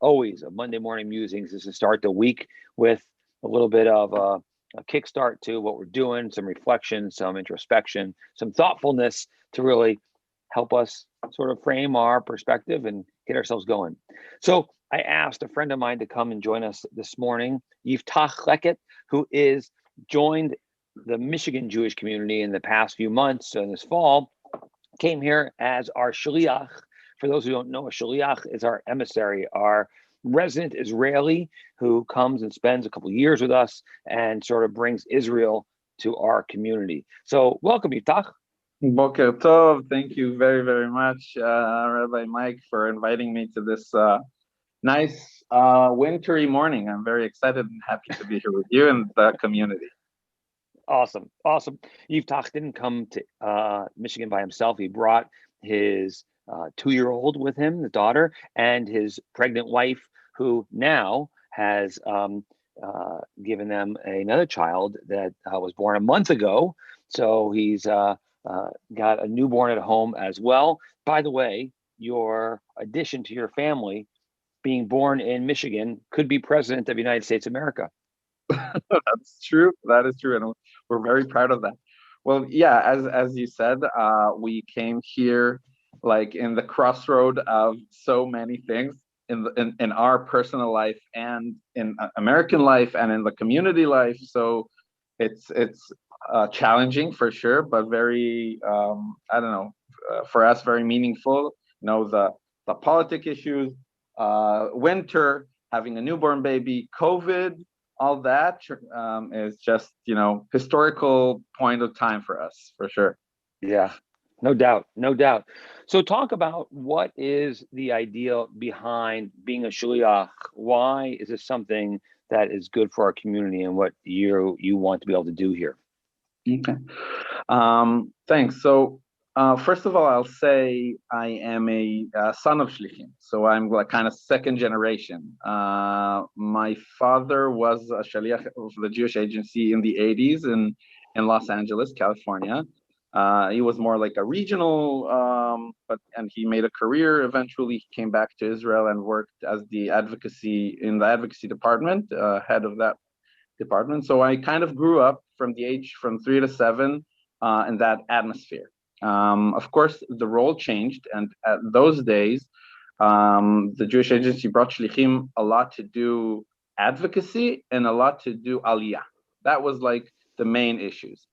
always a Monday morning musings is to start the week with a little bit of a kickstart to what we're doing, some reflection, some introspection, some thoughtfulness to really help us sort of frame our perspective and get ourselves going. So I asked a friend of mine to come and join us this morning, Yiftach Leket, who is joined the Michigan Jewish community in the past few months and this fall, came here as our Shaliach. For those who don't know, a Shaliach is our emissary, our resident Israeli who comes and spends a couple of years with us and sort of brings Israel to our community. So welcome, Yiftach. Boker Tov. Thank you very, very much, Rabbi Mike, for inviting me to this nice wintry morning. I'm very excited and happy to be here with you and the community. Awesome. Awesome. Yiftach didn't come to Michigan by himself. He brought his 2-year-old with him, the daughter, and his pregnant wife, who now has given them another child that was born a month ago. So he's got a newborn at home as well. By the way, your addition to your family, being born in Michigan, could be president of the United States of America. That's true. That is true, and we're very proud of that. Well, yeah, as you said, we came here like in the crossroad of so many things in our personal life and in American life and in the community life. So it's challenging for sure, but very I don't know, for us very meaningful. You know, the politic issues, winter, having a newborn baby, COVID, all that is just, historical point of time for us, for sure. Yeah, no doubt, no doubt. So talk about what is the idea behind being a shliach. Why is this something that is good for our community, and what you want to be able to do here? Okay. Thanks. So, first of all, I'll say I am a son of shlichim. So I'm like kind of second generation. My father was a shaliach of the Jewish agency in the 80s in Los Angeles, California. He was more like a regional, and he made a career. Eventually, he came back to Israel and worked as the advocacy department, head of that department. So I kind of grew up from the age from 3 to 7 in that atmosphere. Of course, the role changed, and at those days, the Jewish agency brought shlichim a lot to do advocacy and a lot to do aliyah. That was like the main issues.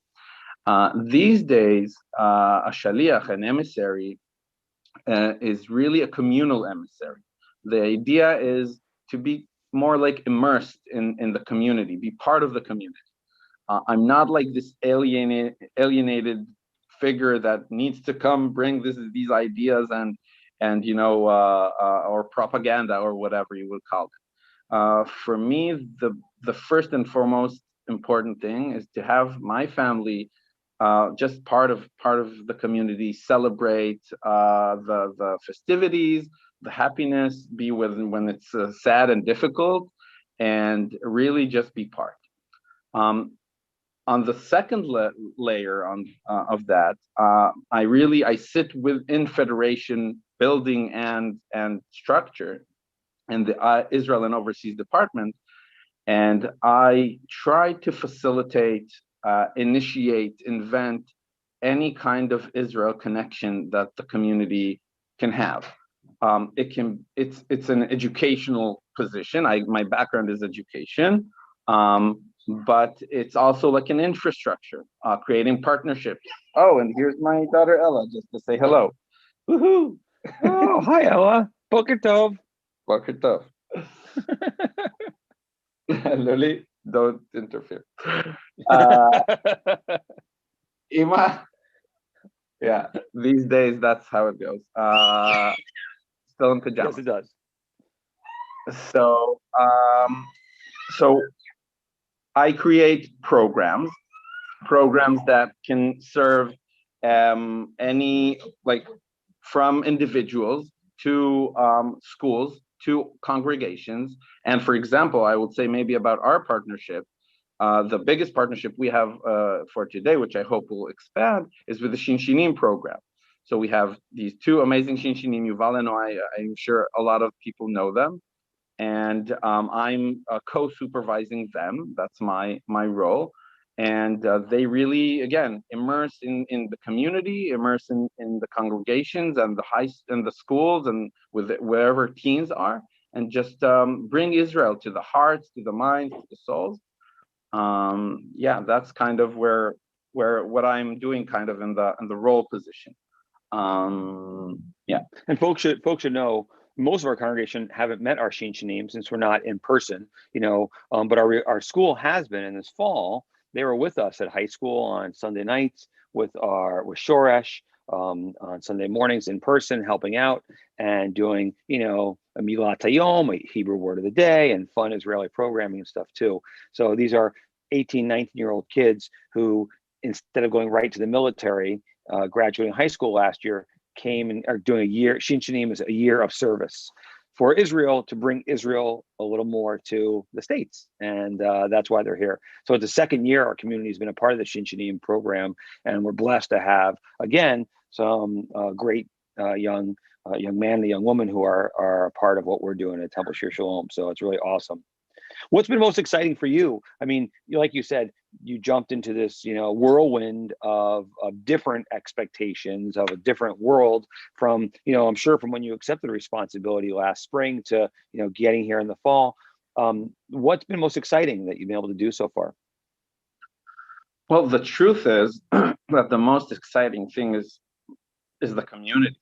These days, a shaliach, an emissary, is really a communal emissary. The idea is to be more like immersed in the community, be part of the community. I'm not like this alienated figure that needs to come bring these ideas and or propaganda or whatever you would call it. For me, the first and foremost important thing is to have my family just part of the community, celebrate the festivities, the happiness, be with when it's sad and difficult, and really just be part. On the second layer of that, I sit within federation building and structure, and the Israel and Overseas Department, and I try to facilitate, initiate, invent any kind of Israel connection that the community can have. It's an educational position. My background is education, but it's also like an infrastructure, creating partnerships. Oh, and here's my daughter Ella, just to say hello. Woohoo! Oh, hi Ella. Boker Tov. Boker Tov. Lily, don't interfere. Ima, yeah, these days that's how it goes. Still in pajamas. Yes, it does. So I create programs that can serve any, like, from individuals to schools to congregations. And for example, I would say maybe about our partnership. The biggest partnership we have for today, which I hope will expand, is with the Shinshinim program. So we have these two amazing Shinshinim, Yuval and I. I'm sure a lot of people know them. and I'm co-supervising them. That's my role. And they really, again, immerse in the community, immerse in the congregations and the schools and with wherever teens are, and just bring Israel to the hearts, to the minds, to the souls. Yeah, that's kind of where what I'm doing, kind of in the role position. Yeah. And folks should know most of our congregation haven't met our Shin Shanim since we're not in person, but our school has been. In this fall, they were with us at high school on Sunday nights with Shoresh, on Sunday mornings in person, helping out and doing, a Milat Hayom, a Hebrew word of the day, and fun Israeli programming and stuff too. So these are 18, 19-year-old kids who, instead of going right to the military, graduating high school last year, came and are doing a year. Shin Shanim is a year of service for Israel, to bring Israel a little more to the States. And that's why they're here. So it's the second year our community has been a part of the Shin Shanim program. And we're blessed to have, again, some great young man and young woman who are a part of what we're doing at Temple Shir Shalom. So it's really awesome. What's been most exciting for you? I mean, like you said, you jumped into this, whirlwind of different expectations of a different world from, I'm sure from when you accepted responsibility last spring to, getting here in the fall. What's been most exciting that you've been able to do so far? Well, the truth is that the most exciting thing is the community.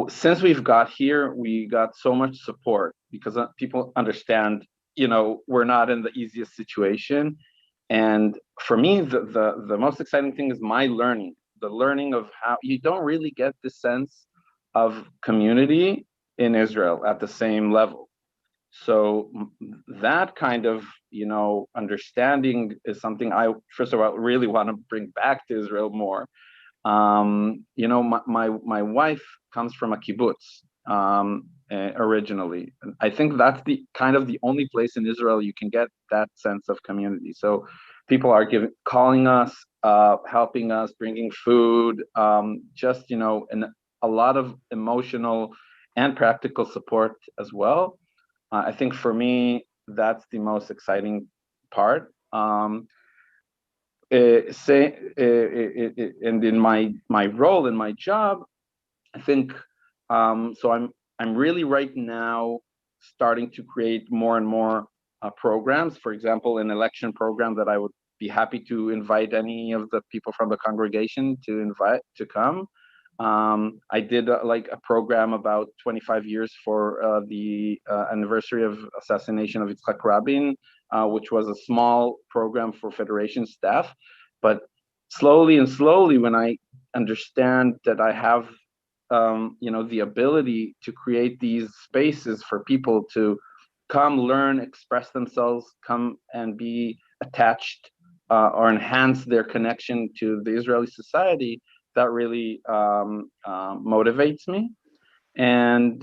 Since we've got here, we got so much support because people understand, we're not in the easiest situation. And for me, the most exciting thing is the learning of how you don't really get the sense of community in Israel at the same level. So that kind of, understanding is something I, first of all, really want to bring back to Israel more. My wife comes from a kibbutz originally. I think that's the kind of the only place in Israel you can get that sense of community. So people are calling us, helping us, bringing food, just, and a lot of emotional and practical support as well. I think for me, that's the most exciting part. And in my role in my job, I think so. I'm really right now starting to create more and more programs. For example, an election program that I would be happy to invite any of the people from the congregation to come. I did like a program about 25 years for the anniversary of assassination of Yitzhak Rabin, which was a small program for Federation staff. But slowly, when I understand that I have, the ability to create these spaces for people to come, learn, express themselves, come and be attached or enhance their connection to the Israeli society, that really motivates me. And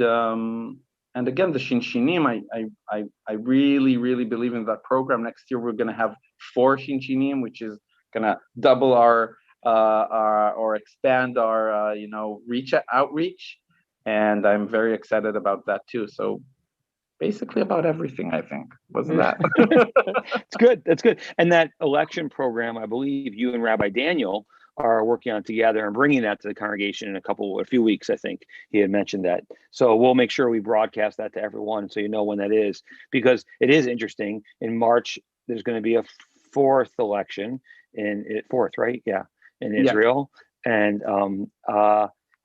again, the Shin Shinim, I really believe in that program. Next year we're going to have 4 Shin Shinim, which is going to double our or expand our outreach, and I'm very excited about that too. So basically about everything, I think. Wasn't that? It's good. That's good. And that election program, I believe you and Rabbi Daniel are working on together and bringing that to the congregation in a few weeks. I think he had mentioned that. So we'll make sure we broadcast that to everyone so you know when that is, because it is interesting. In March, there's going to be a 4th election right? Yeah, in Israel. And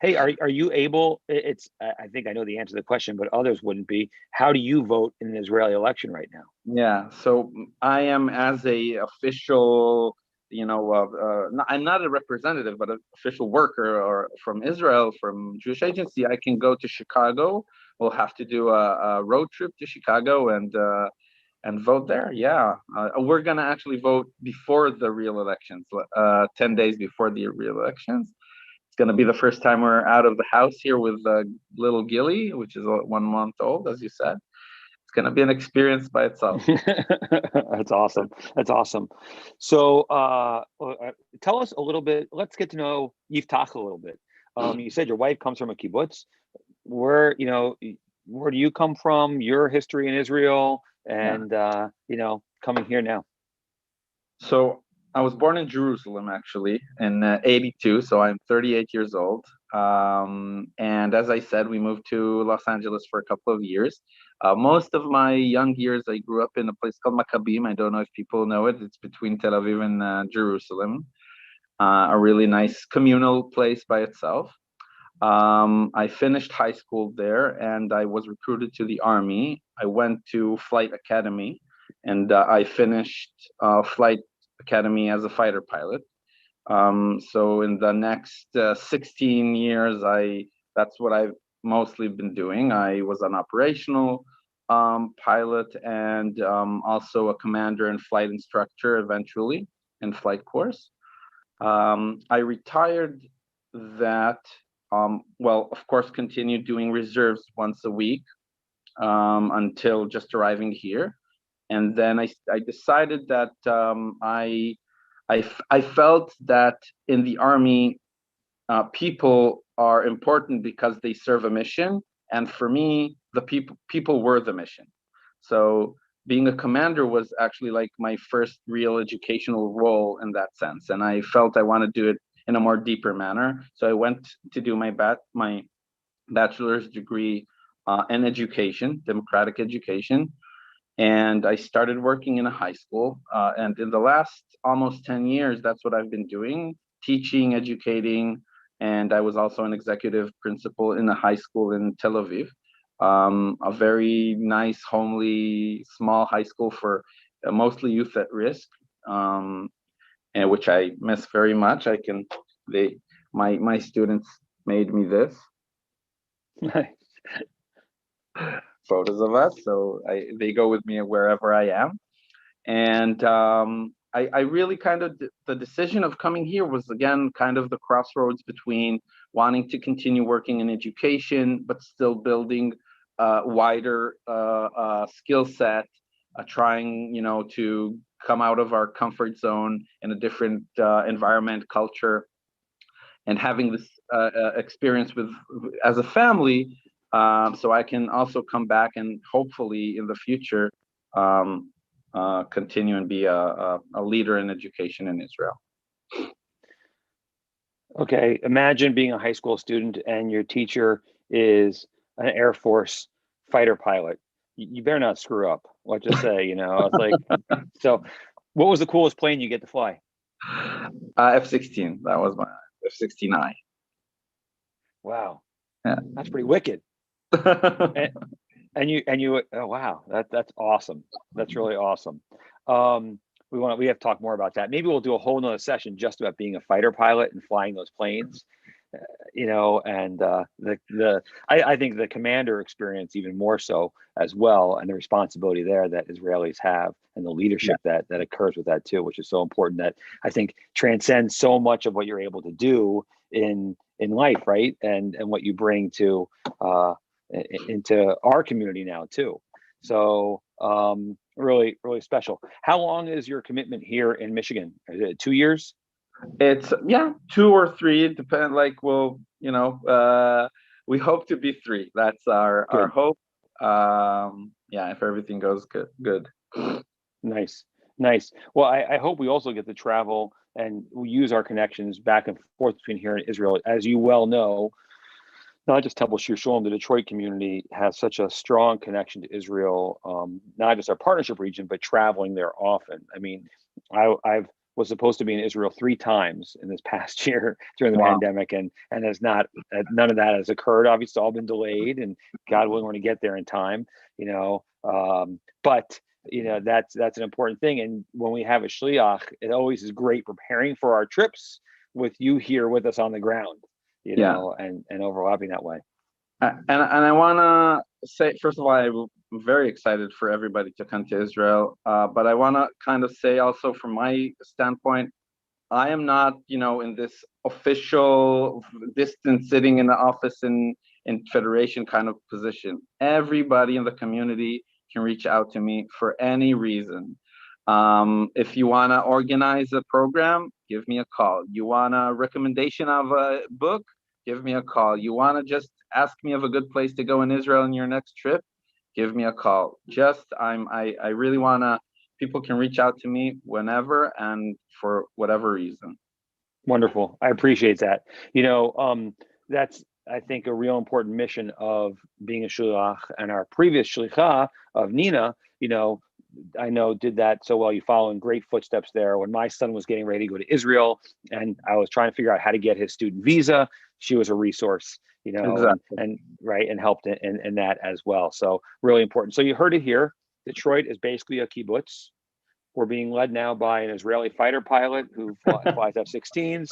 hey, are you able? I think I know the answer to the question, but others wouldn't be. How do you vote in an Israeli election right now? Yeah, so I am as a official, I'm not a representative, but an official worker or from Israel, from Jewish Agency. I can go to Chicago. We'll have to do a road trip to Chicago and vote there. Yeah, we're gonna actually vote before the real elections, 10 days before the real elections. It's gonna be the first time we're out of the house here with little Gilly, which is 1 month old, as you said. It's gonna be an experience by itself. That's awesome. That's awesome. So tell us a little bit. Let's get to know Yiftach a little bit. You said your wife comes from a kibbutz. Where where do you come from, your history in Israel, and coming here now. So I was born in Jerusalem, actually, in '82. So I'm 38 years old. And as I said, we moved to Los Angeles for a couple of years. Most of my young years, I grew up in a place called Maccabim. I don't know if people know it. It's between Tel Aviv and Jerusalem. A really nice communal place by itself. I finished high school there, and I was recruited to the Army. I went to Flight Academy, and I finished Flight Academy as a fighter pilot. So in the next 16 years, that's what I've mostly been doing. I was an operational pilot and also a commander and flight instructor eventually in flight course. I retired that, well, of course, continued doing reserves once a week until just arriving here. And then I decided that I felt that in the Army, people are important because they serve a mission. And for me, the people were the mission. So being a commander was actually like my first real educational role in that sense. And I felt I want to do it in a more deeper manner. So I went to do my bachelor's degree in education, democratic education. And I started working in a high school. And in the last almost 10 years, that's what I've been doing, teaching, educating. And I was also an executive principal in a high school in Tel Aviv, a very nice, homely, small high school for mostly youth at risk, and which I miss very much. My students made me this. Photos of us, so they go with me wherever I am. And I really kind of, the decision of coming here was again kind of the crossroads between wanting to continue working in education but still building a wider skill set, trying to come out of our comfort zone in a different environment, culture, and having this experience with as a family. So I can also come back and hopefully in the future continue and be a leader in education in Israel. Okay, imagine being a high school student and your teacher is an Air Force fighter pilot. You better not screw up. Let's just say, it's like, so what was the coolest plane you get to fly? F-16. That was my F-16I. Wow. Yeah. That's pretty wicked. and you oh wow, that's awesome. That's really awesome. We have to talk more about that. Maybe we'll do a whole nother session just about being a fighter pilot and flying those planes. And I think the commander experience even more so as well, and the responsibility there that Israelis have, and the leadership that occurs with that too, which is so important, that I think transcends so much of what you're able to do in life, right? And what you bring to into our community now too. So really, really special. How long is your commitment here in Michigan? Is it 2 years? It's 2 or 3. It depends. Like, well, we hope to be 3. That's our hope. If everything goes good. Nice. Well, I hope we also get to travel and we use our connections back and forth between here and Israel. As you well know, not just Temple Shir Shalom, the Detroit community has such a strong connection to Israel, not just our partnership region, but traveling there often. I mean, I've was supposed to be in Israel 3 times in this past year during the pandemic, and has not, none of that has occurred. Obviously, it's all been delayed, and God willing, we're going to get there in time, but that's an important thing. And when we have a shaliach, it always is great preparing for our trips with you here with us on the ground, and overlapping that way. And I want to say, first of all, I'm very excited for everybody to come to Israel. But I want to kind of say also from my standpoint, I am not, in this official distance sitting in the office in Federation kind of position. Everybody in the community can reach out to me for any reason. If you want to organize a program, give me a call. You want a recommendation of a book? give me a call. You want to just ask me of a good place to go in Israel in your next trip? Give me a call. I really want to, people can reach out to me whenever and for whatever reason. Wonderful. I appreciate that. That's, I think, a real important mission of being a shaliach, and our previous shalicha of Nina, I know did that so well. You follow in great footsteps there. When my son was getting ready to go to Israel and I was trying to figure out how to get his student visa, she was a resource, Exactly. and right, and helped in that as well. So really important. So you heard it here. Detroit is basically a kibbutz. We're being led now by an Israeli fighter pilot who flies F-16s,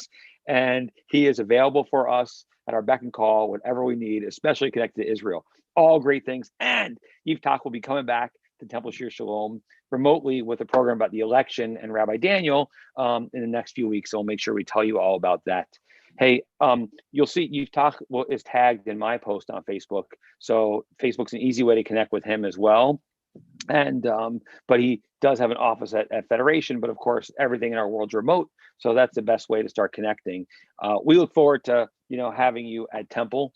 and he is available for us at our beck and call whenever we need, especially connected to Israel. All great things. And Yiftach will be coming back to Temple Shir Shalom remotely with a program about the election and Rabbi Daniel in the next few weeks. So we'll make sure we tell you all about that. Hey, you'll see Yiftach is tagged in my post on Facebook. So Facebook's an easy way to connect with him as well. And but he does have an office at Federation, but of course everything in our world's remote, so that's the best way to start connecting. We look forward to having you at Temple.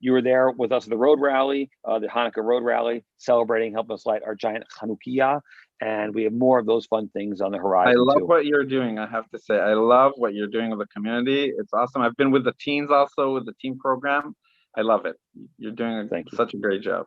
You were there with us at the road rally, the Hanukkah road rally, celebrating, helping us light our giant Chanukiah, and we have more of those fun things on the I horizon love too. what you're doing. I have to say, I love what you're doing with the community. It's awesome. I've been with the teens also with the team program. I love it. You're doing such a great job.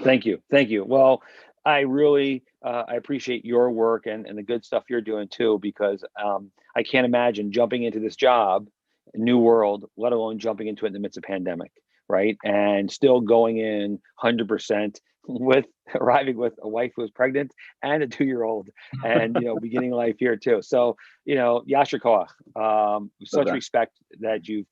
Thank you. Well, I really I appreciate your work and the good stuff you're doing too, because I can't imagine jumping into this job, new world, let alone jumping into it in the midst of pandemic, right? And still going in 100% with arriving with a wife who was pregnant and a 2-year-old, and beginning life here too. So Yasher Koach, such respect that you're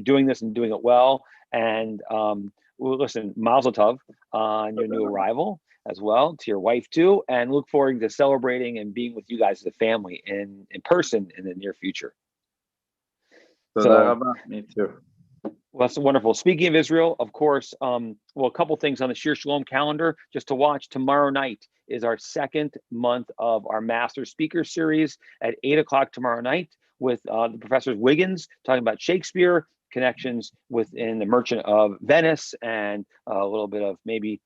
doing this and doing it well, and well, listen, Mazel Tov on your new arrival as well, to your wife too, and look forward to celebrating and being with you guys as a family in person in the near future. So, me too. Well, that's wonderful. Speaking of Israel, of course, a couple things on the Shir Shalom calendar just to watch. Tomorrow night is our second month of our Master Speaker Series at 8 o'clock tomorrow night with the professors Wiggins talking about Shakespeare, connections within the Merchant of Venice, and a little bit of maybe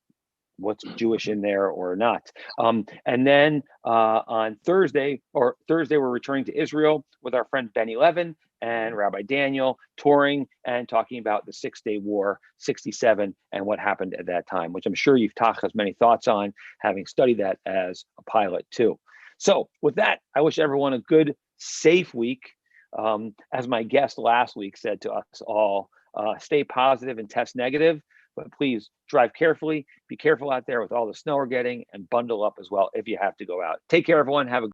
what's Jewish in there or not. And then on Thursday, we're returning to Israel with our friend Benny Levin and Rabbi Daniel, touring and talking about the 6-Day War, 67, and what happened at that time, which I'm sure Yiftach has many thoughts on, having studied that as a pilot too. So with that, I wish everyone a good, safe week. As my guest last week said to us all, stay positive and test negative, but please drive carefully, be careful out there with all the snow we're getting, and bundle up as well if you have to go out. Take care, everyone. Have a